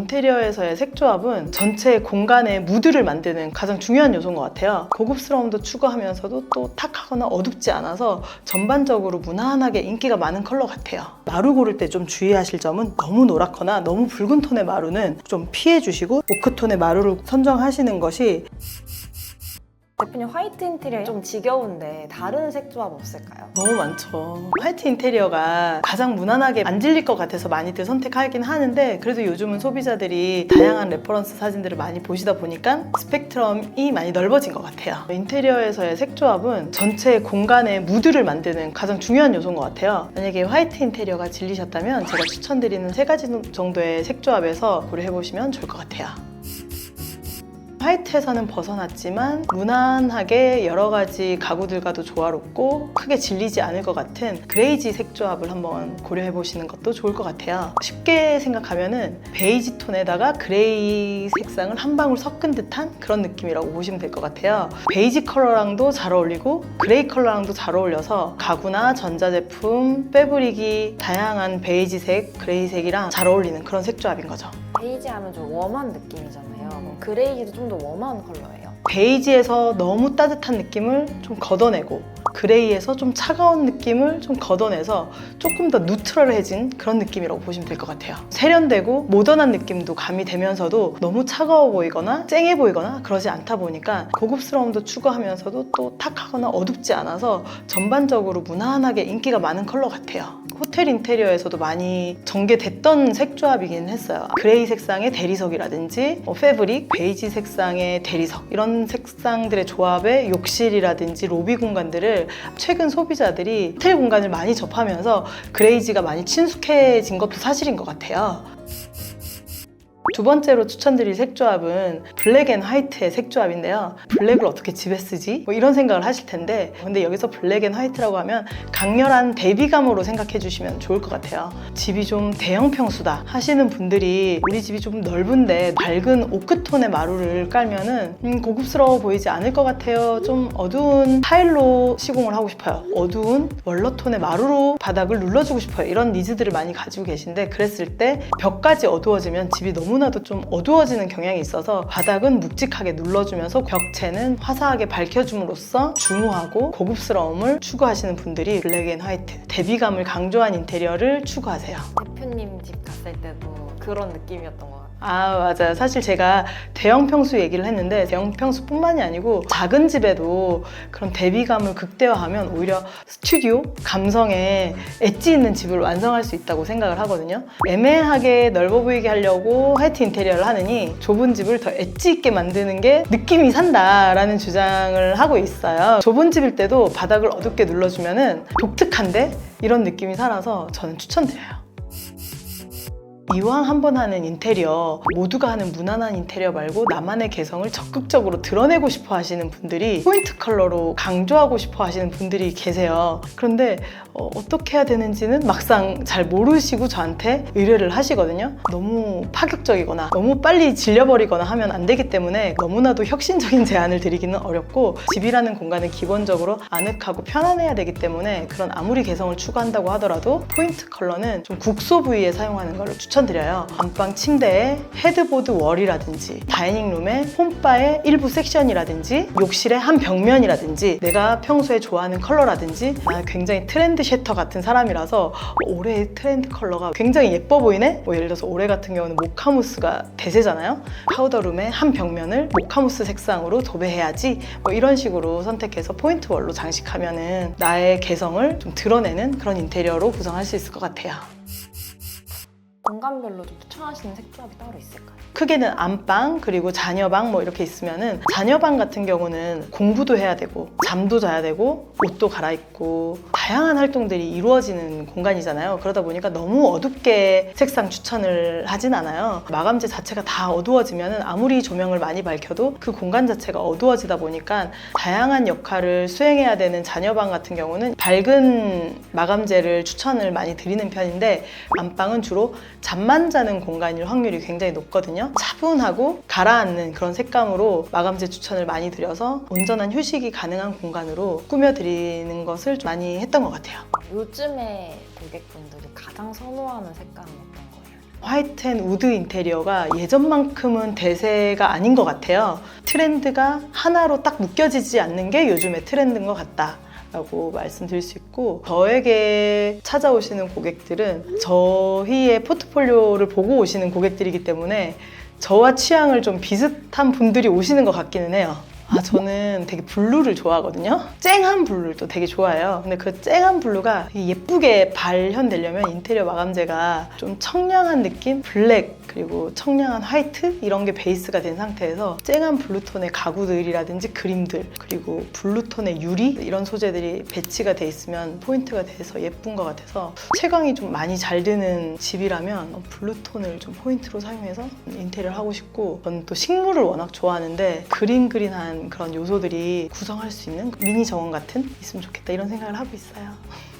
인테리어에서의 색조합은 전체 공간의 무드를 만드는 가장 중요한 요소인 것 같아요. 고급스러움도 추구하면서도 또 탁하거나 어둡지 않아서 전반적으로 무난하게 인기가 많은 컬러 같아요. 마루 고를 때 좀 주의하실 점은 너무 노랗거나 너무 붉은 톤의 마루는 좀 피해 주시고 오크톤의 마루를 선정하시는 것이. 대표님, 화이트 인테리어 좀 지겨운데 다른 색 조합 없을까요? 너무 많죠. 화이트 인테리어가 가장 무난하게 안 질릴 것 같아서 많이들 선택하긴 하는데, 그래도 요즘은 소비자들이 다양한 레퍼런스 사진들을 많이 보시다 보니까 스펙트럼이 많이 넓어진 것 같아요. 인테리어에서의 색조합은 전체 공간의 무드를 만드는 가장 중요한 요소인 것 같아요. 만약에 화이트 인테리어가 질리셨다면 제가 추천드리는 3가지 정도의 색조합에서 고려해보시면 좋을 것 같아요. 화이트에서는 벗어났지만 무난하게 여러 가지 가구들과도 조화롭고 크게 질리지 않을 것 같은 그레이지 색조합을 한번 고려해 보시는 것도 좋을 것 같아요. 쉽게 생각하면은 베이지 톤에다가 그레이 색상을 한 방울 섞은 듯한 그런 느낌이라고 보시면 될 것 같아요. 베이지 컬러랑도 잘 어울리고 그레이 컬러랑도 잘 어울려서 가구나 전자제품, 패브릭이 다양한 베이지색, 그레이색이랑 잘 어울리는 그런 색조합인 거죠. 베이지 하면 좀 웜한 느낌이잖아요. 그레이도 좀 더 웜한 컬러예요. 베이지에서 너무 따뜻한 느낌을 좀 걷어내고 그레이에서 좀 차가운 느낌을 좀 걷어내서 조금 더 뉴트럴해진 그런 느낌이라고 보시면 될 것 같아요. 세련되고 모던한 느낌도 가미되면서도 너무 차가워 보이거나 쨍해 보이거나 그러지 않다 보니까 고급스러움도 추구하면서도 또 탁하거나 어둡지 않아서 전반적으로 무난하게 인기가 많은 컬러 같아요. 호텔 인테리어에서도 많이 전개됐던 색조합이긴 했어요. 그레이 색상의 대리석이라든지 패브릭, 베이지 색상의 대리석, 이런 색상들의 조합에 욕실이라든지 로비 공간들을 최근 소비자들이 호텔 공간을 많이 접하면서 그레이지가 많이 친숙해진 것도 사실인 것 같아요. 두 번째로 추천드릴 색조합은 블랙 앤 화이트의 색조합인데요. 블랙을 어떻게 집에 쓰지? 뭐 이런 생각을 하실 텐데, 근데 여기서 블랙 앤 화이트라고 하면 강렬한 대비감으로 생각해 주시면 좋을 것 같아요. 집이 좀 대형 평수다 하시는 분들이 우리 집이 좀 넓은데 밝은 오크톤의 마루를 깔면은 고급스러워 보이지 않을 것 같아요. 좀 어두운 타일로 시공을 하고 싶어요. 어두운 원로톤의 마루로 바닥을 눌러주고 싶어요. 이런 니즈들을 많이 가지고 계신데, 그랬을 때 벽까지 어두워지면 집이 너무나도 좀 어두워지는 경향이 있어서 바닥은 묵직하게 눌러주면서 벽체는 화사하게 밝혀줌으로써 중후하고 고급스러움을 추구하시는 분들이 블랙 앤 화이트, 대비감을 강조한 인테리어를 추구하세요. 대표님 집 갔을 때도 그런 느낌이었던 것 같아요. 맞아요. 사실 제가 대형 평수 얘기를 했는데 대형 평수뿐만이 아니고 작은 집에도 그런 대비감을 극대화하면 오히려 스튜디오 감성에 엣지 있는 집을 완성할 수 있다고 생각을 하거든요. 애매하게 넓어 보이게 하려고 화이트 인테리어를 하느니 좁은 집을 더 엣지 있게 만드는 게 느낌이 산다라는 주장을 하고 있어요. 좁은 집일 때도 바닥을 어둡게 눌러주면은 독특한데 이런 느낌이 살아서 저는 추천드려요. 이왕 한번 하는 인테리어, 모두가 하는 무난한 인테리어 말고 나만의 개성을 적극적으로 드러내고 싶어 하시는 분들이 포인트 컬러로 강조하고 싶어 하시는 분들이 계세요. 그런데 어떻게 해야 되는지는 막상 잘 모르시고 저한테 의뢰를 하시거든요. 너무 파격적이거나 너무 빨리 질려버리거나 하면 안 되기 때문에 너무나도 혁신적인 제안을 드리기는 어렵고, 집이라는 공간은 기본적으로 아늑하고 편안해야 되기 때문에 그런 아무리 개성을 추구한다고 하더라도 포인트 컬러는 좀 국소 부위에 사용하는 걸 추천드려요. 안방 침대에 헤드보드 월이라든지 다이닝룸의 홈바의 일부 섹션이라든지 욕실의 한 벽면이라든지 내가 평소에 좋아하는 컬러라든지, 굉장히 트렌드 셔터 같은 사람이라서 올해의 트렌드 컬러가 굉장히 예뻐 보이네? 예를 들어서 올해 같은 경우는 모카무스가 대세잖아요. 파우더룸의 한 벽면을 모카무스 색상으로 도배해야지, 이런 식으로 선택해서 포인트 월로 장식하면은 나의 개성을 좀 드러내는 그런 인테리어로 구성할 수 있을 것 같아요. 공간별로 좀 추천하시는 색조합이 따로 있을까요? 크게는 안방, 그리고 자녀방 이렇게 있으면은, 자녀방 같은 경우는 공부도 해야 되고 잠도 자야 되고 옷도 갈아입고 다양한 활동들이 이루어지는 공간이잖아요. 그러다 보니까 너무 어둡게 색상 추천을 하진 않아요. 마감재 자체가 다 어두워지면은 아무리 조명을 많이 밝혀도 그 공간 자체가 어두워지다 보니까 다양한 역할을 수행해야 되는 자녀방 같은 경우는 밝은 마감재를 추천을 많이 드리는 편인데, 안방은 주로 잠만 자는 공간일 확률이 굉장히 높거든요. 차분하고 가라앉는 그런 색감으로 마감재 추천을 많이 드려서 온전한 휴식이 가능한 공간으로 꾸며드리는 것을 많이 했던 것 같아요. 요즘에 고객분들이 가장 선호하는 색감은 어떤 거예요? 화이트 앤 우드 인테리어가 예전만큼은 대세가 아닌 것 같아요. 트렌드가 하나로 딱 묶여지지 않는 게 요즘의 트렌드인 것 같다 라고 말씀드릴 수 있고, 저에게 찾아오시는 고객들은 저희의 포트폴리오를 보고 오시는 고객들이기 때문에 저와 취향을 좀 비슷한 분들이 오시는 것 같기는 해요. 저는 되게 블루를 좋아하거든요. 쨍한 블루를 또 되게 좋아해요. 근데 그 쨍한 블루가 예쁘게 발현되려면 인테리어 마감재가 좀 청량한 느낌? 블랙 그리고 청량한 화이트? 이런 게 베이스가 된 상태에서 쨍한 블루톤의 가구들이라든지 그림들, 그리고 블루톤의 유리? 이런 소재들이 배치가 돼 있으면 포인트가 돼서 예쁜 것 같아서, 채광이 좀 많이 잘 드는 집이라면 블루톤을 좀 포인트로 사용해서 인테리어를 하고 싶고, 저는 또 식물을 워낙 좋아하는데 그린한 그런 요소들이 구성할 수 있는 미니 정원 같은 있으면 좋겠다, 이런 생각을 하고 있어요.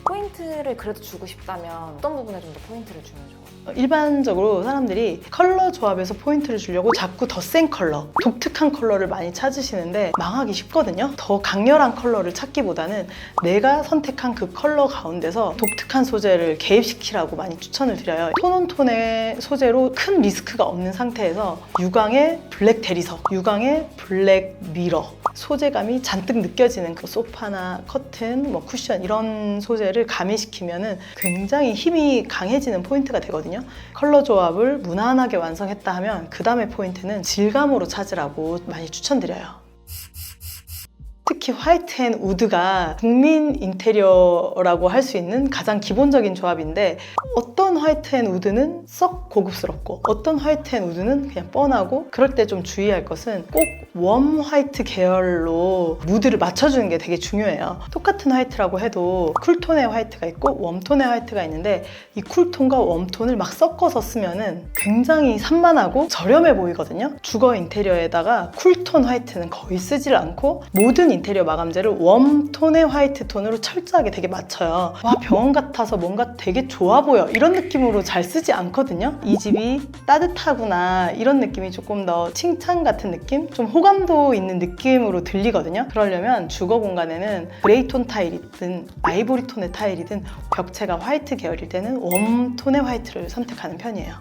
포인트를 그래도 주고 싶다면 어떤 부분에 좀 더 포인트를 주면 좋아요? 일반적으로 사람들이 컬러 조합에서 포인트를 주려고 자꾸 더 센 컬러, 독특한 컬러를 많이 찾으시는데 망하기 쉽거든요. 더 강렬한 컬러를 찾기보다는 내가 선택한 그 컬러 가운데서 독특한 소재를 개입시키라고 많이 추천을 드려요. 톤온톤의 소재로 큰 리스크가 없는 상태에서 유광의 블랙 대리석, 유광의 블랙 미러, 소재감이 잔뜩 느껴지는 그 소파나 커튼, 쿠션 이런 소재를 가미시키면은 굉장히 힘이 강해지는 포인트가 되거든요. 컬러 조합을 무난하게 완성했다 하면 그 다음에 포인트는 질감으로 찾으라고 많이 추천드려요. 특히 화이트 앤 우드가 국민 인테리어라고 할 수 있는 가장 기본적인 조합인데, 어떤 화이트 앤 우드는 썩 고급스럽고 어떤 화이트 앤 우드는 그냥 뻔하고, 그럴 때 좀 주의할 것은 꼭 웜 화이트 계열로 무드를 맞춰주는 게 되게 중요해요. 똑같은 화이트라고 해도 쿨톤의 화이트가 있고 웜톤의 화이트가 있는데, 이 쿨톤과 웜톤을 막 섞어서 쓰면은 굉장히 산만하고 저렴해 보이거든요. 주거 인테리어에다가 쿨톤 화이트는 거의 쓰질 않고, 모든 인테리어 마감재를 웜톤의 화이트 톤으로 철저하게 되게 맞춰요. 와, 병원 같아서 뭔가 되게 좋아 보여, 이런 느낌으로 잘 쓰지 않거든요. 이 집이 따뜻하구나, 이런 느낌이 조금 더 칭찬 같은 느낌? 좀 호감도 있는 느낌으로 들리거든요. 그러려면 주거 공간에는 그레이톤 타일이든 아이보리 톤의 타일이든 벽체가 화이트 계열일 때는 웜톤의 화이트를 선택하는 편이에요.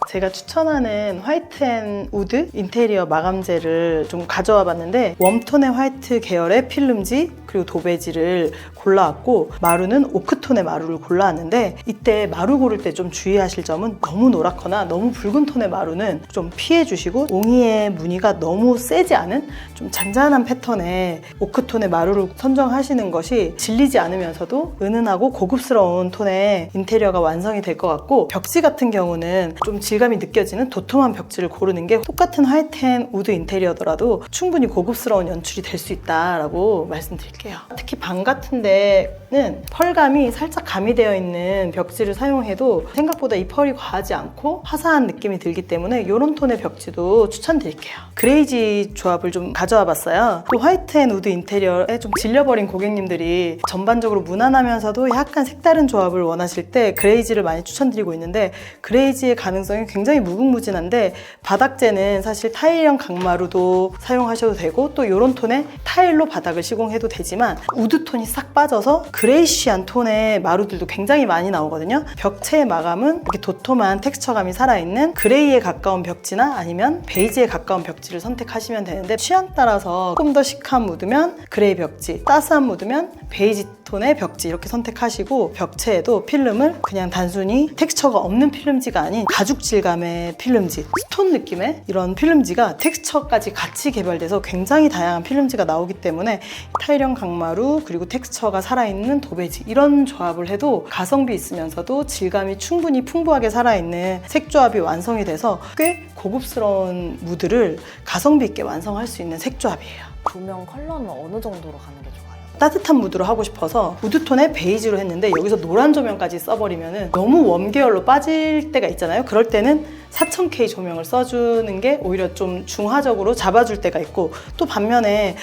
제가 추천하는 화이트 앤 우드 인테리어 마감재를 좀 가져와 봤는데, 웜톤의 화이트 계열의 필름지 그리고 도배지를 골라왔고, 마루는 오크톤의 마루를 골라왔는데, 이때 마루 고를 때 좀 주의하실 점은 너무 노랗거나 너무 붉은 톤의 마루는 좀 피해 주시고, 옹이의 무늬가 너무 세지 않은 좀 잔잔한 패턴의 오크톤의 마루를 선정하시는 것이 질리지 않으면서도 은은하고 고급스러운 톤의 인테리어가 완성이 될 것 같고, 벽지 같은 경우는 좀 질감이 느껴지는 도톰한 벽지를 고르는 게 똑같은 화이트 앤 우드 인테리어더라도 충분히 고급스러운 연출이 될 수 있다라고 말씀드릴게요. 특히 방 같은 데는 펄감이 살짝 가미되어 있는 벽지를 사용해도 생각보다 이 펄이 과하지 않고 화사한 느낌이 들기 때문에 이런 톤의 벽지도 추천드릴게요. 그레이지 조합을 좀 가져와 봤어요. 또 화이트 앤 우드 인테리어에 좀 질려버린 고객님들이 전반적으로 무난하면서도 약간 색다른 조합을 원하실 때 그레이지를 많이 추천드리고 있는데, 그레이지의 가능성이 굉장히 무궁무진한데, 바닥재는 사실 타일형 강마루도 사용하셔도 되고, 또 이런 톤의 타일로 바닥을 시공해도 되지만, 우드톤이 싹 빠져서 그레이쉬한 톤의 마루들도 굉장히 많이 나오거든요. 벽체의 마감은 이렇게 도톰한 텍스처감이 살아있는 그레이에 가까운 벽지나 아니면 베이지에 가까운 벽지를 선택하시면 되는데, 취향 따라서 조금 더 시크한 무드면 그레이 벽지, 따스한 무드면 베이지 톤의 벽지 이렇게 선택하시고, 벽체에도 필름을 그냥 단순히 텍스처가 없는 필름지가 아닌 가죽 질감의 필름지, 스톤 느낌의 이런 필름지가 텍스처까지 같이 개발돼서 굉장히 다양한 필름지가 나오기 때문에 타일형 강마루 그리고 텍스처가 살아있는 도배지, 이런 조합을 해도 가성비 있으면서도 질감이 충분히 풍부하게 살아있는 색조합이 완성이 돼서 꽤 고급스러운 무드를 가성비 있게 완성할 수 있는 색조합이에요. 조명 컬러는 어느 정도로 가는 게 좋아요? 따뜻한 무드로 하고 싶어서 우드톤에 베이지로 했는데, 여기서 노란 조명까지 써버리면 너무 웜 계열로 빠질 때가 있잖아요. 그럴 때는 4000K 조명을 써주는 게 오히려 좀 중화적으로 잡아줄 때가 있고, 또 반면에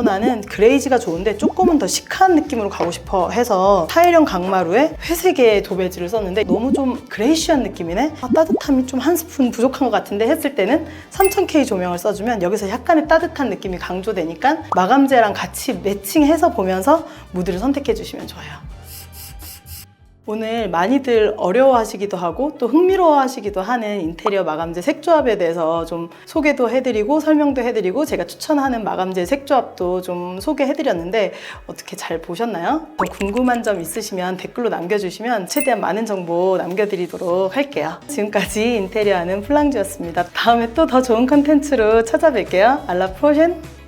나는 그레이지가 좋은데 조금은 더 시크한 느낌으로 가고 싶어 해서 타일형 강마루에 회색의 도배지를 썼는데 너무 좀 그레이쉬한 느낌이네, 따뜻함이 좀 한 스푼 부족한 것 같은데 했을 때는 3000K 조명을 써주면 여기서 약간의 따뜻한 느낌이 강조되니까 마감재랑 같이 매칭해서 보면서 무드를 선택해 주시면 좋아요. 오늘 많이들 어려워하시기도 하고 또 흥미로워하시기도 하는 인테리어 마감재 색조합에 대해서 좀 소개도 해드리고 설명도 해드리고 제가 추천하는 마감재 색조합도 좀 소개해드렸는데 어떻게 잘 보셨나요? 더 궁금한 점 있으시면 댓글로 남겨주시면 최대한 많은 정보 남겨드리도록 할게요. 지금까지 인테리어하는 플랑주였습니다. 다음에 또 더 좋은 컨텐츠로 찾아뵐게요. 알라 프로션